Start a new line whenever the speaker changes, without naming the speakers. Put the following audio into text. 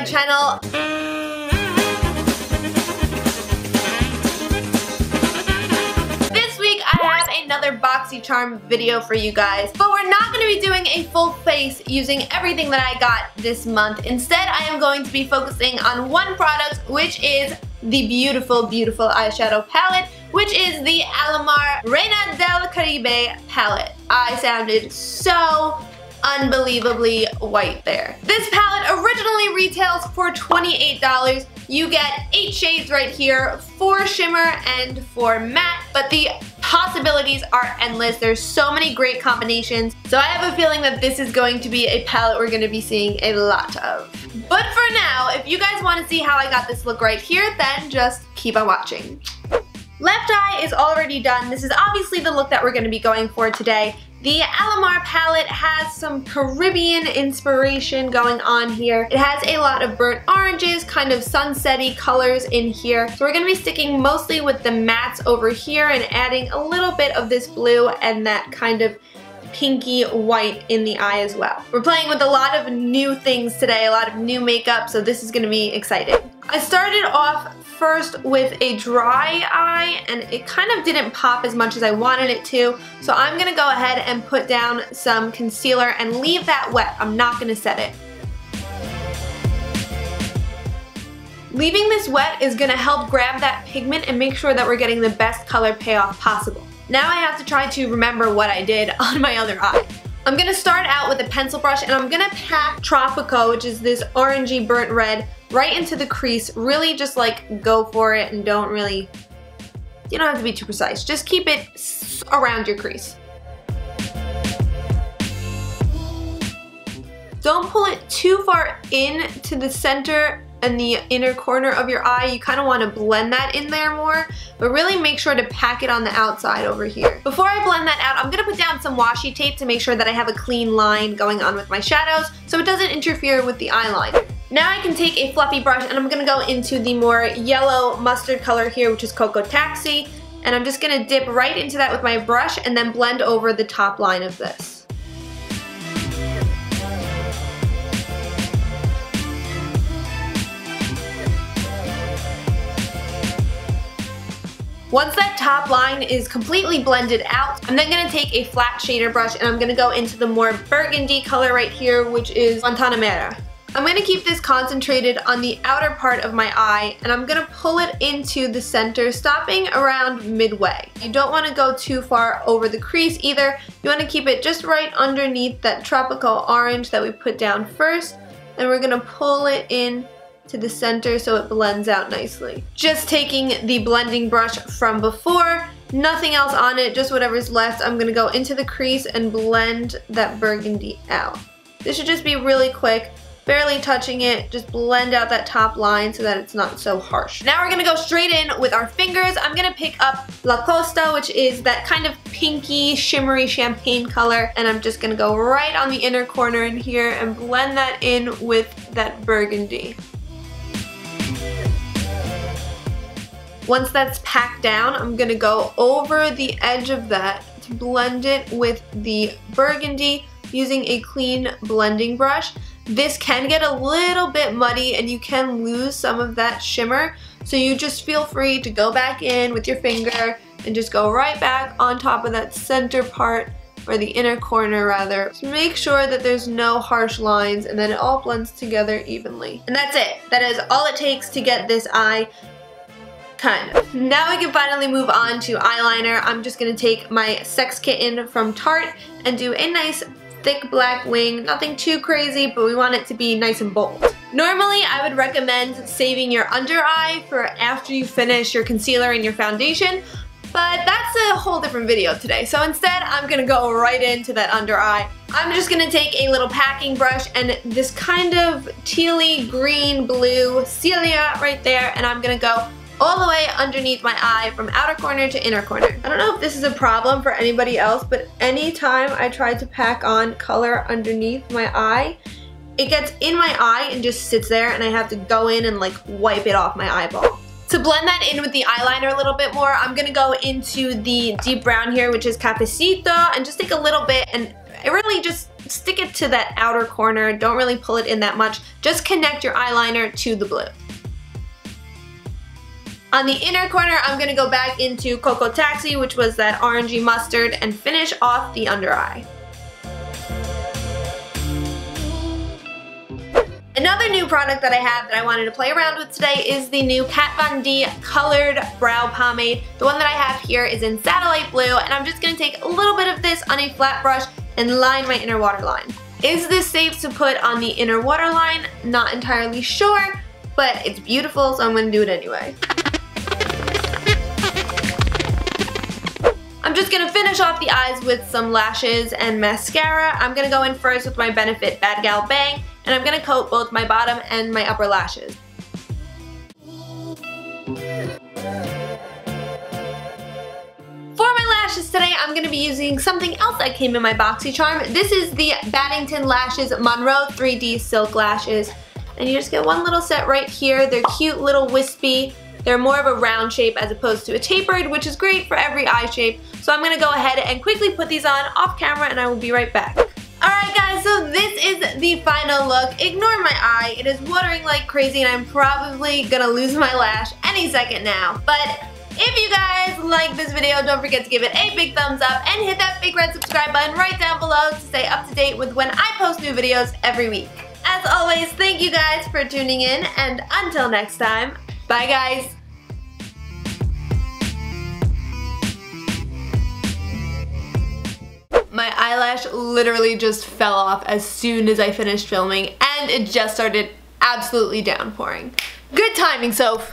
channel. This week I have another BoxyCharm video for you guys, but we're not going to be doing a full face using everything that I got this month. Instead, I am going to be focusing on one product, which is the beautiful, beautiful eyeshadow palette, which is the ALAMAR REINA del Caribe palette. I sounded so unbelievably white there. This palette originally retails for $28. You get 8 shades right here, 4 shimmer and 4 matte, but the possibilities are endless. There's so many great combinations, so I have a feeling that this is going to be a palette we're going to be seeing a lot of. But for now, if you guys want to see how I got this look right here, then just keep on watching. Left eye is already done. This is obviously the look that we're going to be going for today. The ALAMAR palette has some Caribbean inspiration going on here. It has a lot of burnt oranges, kind of sunsetty colors in here. So we're going to be sticking mostly with the mattes over here and adding a little bit of this blue and that kind of pinky white in the eye as well. We're playing with a lot of new things today, a lot of new makeup, so this is going to be exciting. I started off first with a dry eye and it kind of didn't pop as much as I wanted it to, so I'm going to go ahead and put down some concealer and leave that wet. I'm not going to set it. Leaving this wet is going to help grab that pigment and make sure that we're getting the best color payoff possible. Now I have to try to remember what I did on my other eye. I'm going to start out with a pencil brush and I'm going to pack Tropico, which is this orangey burnt red, right into the crease. Really just like go for it and you don't have to be too precise. Just keep it around your crease. Don't pull it too far in to the center and the inner corner of your eye. You kind of want to blend that in there more, but really make sure to pack it on the outside over here. Before I blend that out, I'm going to put down some washi tape to make sure that I have a clean line going on with my shadows so it doesn't interfere with the eyeliner. Now I can take a fluffy brush and I'm going to go into the more yellow mustard color here, which is Cocoa Taxi, and I'm just going to dip right into that with my brush and then blend over the top line of this. Once that top line is completely blended out, I'm then going to take a flat shader brush and I'm going to go into the more burgundy color right here, which is Guantanamera. I'm going to keep this concentrated on the outer part of my eye and I'm going to pull it into the center, stopping around midway. You don't want to go too far over the crease either. You want to keep it just right underneath that tropical orange that we put down first, and we're going to pull it in to the center so it blends out nicely. Just taking the blending brush from before, nothing else on it, just whatever's left. I'm going to go into the crease and blend that burgundy out. This should just be really quick, barely touching it, just blend out that top line so that it's not so harsh. Now we're going to go straight in with our fingers. I'm going to pick up La Costa, which is that kind of pinky, shimmery champagne color, and I'm just going to go right on the inner corner in here and blend that in with that burgundy. Once that's packed down, I'm going to go over the edge of that to blend it with the burgundy using a clean blending brush. This can get a little bit muddy and you can lose some of that shimmer, so you just feel free to go back in with your finger and just go right back on top of that center part, or the inner corner rather. So make sure that there's no harsh lines and then it all blends together evenly. And that's it. That is all it takes to get this eye. Kind of. Now we can finally move on to eyeliner. I'm just going to take my Sex Kitten from Tarte and do a nice thick black wing. Nothing too crazy, but we want it to be nice and bold. Normally, I would recommend saving your under eye for after you finish your concealer and your foundation, but that's a whole different video today. So instead, I'm going to go right into that under eye. I'm just going to take a little packing brush and this kind of tealy green blue cilia right there, and I'm going to go all the way underneath my eye from outer corner to inner corner. I don't know if this is a problem for anybody else, but anytime I try to pack on color underneath my eye, it gets in my eye and just sits there and I have to go in and like wipe it off my eyeball. To blend that in with the eyeliner a little bit more, I'm going to go into the deep brown here, which is Cafecito, and just take a little bit and it really just stick it to that outer corner. Don't really pull it in that much. Just connect your eyeliner to the blue. On the inner corner, I'm going to go back into Cocoa Taxi, which was that orangey mustard, and finish off the under eye. Another new product that I have that I wanted to play around with today is the new Kat Von D Colored Brow Pomade. The one that I have here is in Satellite Blue, and I'm just going to take a little bit of this on a flat brush and line my inner waterline. Is this safe to put on the inner waterline? Not entirely sure, but it's beautiful, so I'm going to do it anyway. I'm just going to finish off the eyes with some lashes and mascara. I'm going to go in first with my Benefit Bad Gal Bang, and I'm going to coat both my bottom and my upper lashes. For my lashes today, I'm going to be using something else that came in my BoxyCharm. This is the Baddington Lashes Monroe 3D Silk Lashes. And you just get one little set right here. They're cute, little wispy. They're more of a round shape as opposed to a tapered, which is great for every eye shape. So I'm going to go ahead and quickly put these on off camera, and I will be right back. Alright guys, so this is the final look. Ignore my eye. It is watering like crazy, and I'm probably going to lose my lash any second now. But if you guys like this video, don't forget to give it a big thumbs up and hit that big red subscribe button right down below to stay up to date with when I post new videos every week. As always, thank you guys for tuning in, and until next time, bye guys! My eyelash literally just fell off as soon as I finished filming, and it just started absolutely downpouring. Good timing, Soph!